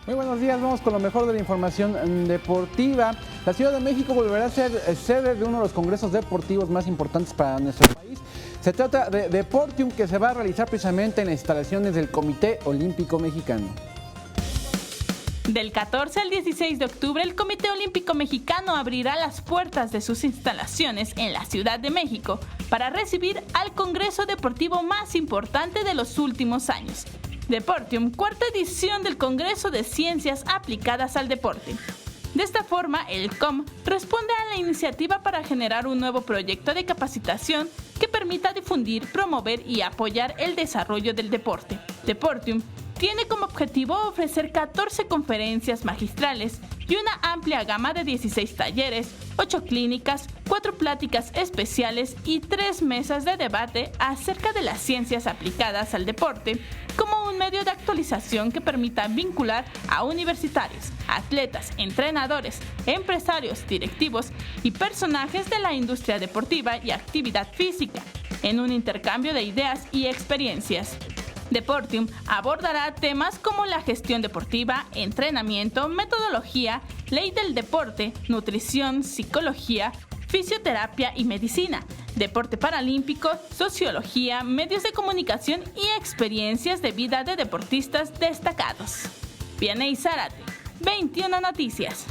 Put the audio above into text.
Muy buenos días, vamos con lo mejor de la información deportiva. La Ciudad de México volverá a ser sede de uno de los congresos deportivos más importantes para nuestro país. Se trata de Deportium, que se va a realizar precisamente en las instalaciones del Comité Olímpico Mexicano. Del 14 al 16 de octubre, el Comité Olímpico Mexicano abrirá las puertas de sus instalaciones en la Ciudad de México para recibir al Congreso Deportivo más importante de los últimos años. Deportium, cuarta edición del Congreso de Ciencias Aplicadas al Deporte. De esta forma, el COM responde a la iniciativa para generar un nuevo proyecto de capacitación que permita difundir, promover y apoyar el desarrollo del deporte. Deportium tiene como objetivo ofrecer 14 conferencias magistrales y una amplia gama de 16 talleres, 8 clínicas, 4 pláticas especiales y 3 mesas de debate acerca de las ciencias aplicadas al deporte, como un medio de actualización que permita vincular a universitarios, atletas, entrenadores, empresarios, directivos y personajes de la industria deportiva y actividad física, en un intercambio de ideas y experiencias. Deportium abordará temas como la gestión deportiva, entrenamiento, metodología, ley del deporte, nutrición, psicología, fisioterapia y medicina, deporte paralímpico, sociología, medios de comunicación y experiencias de vida de deportistas destacados. Vianey Zárate, 21 Noticias.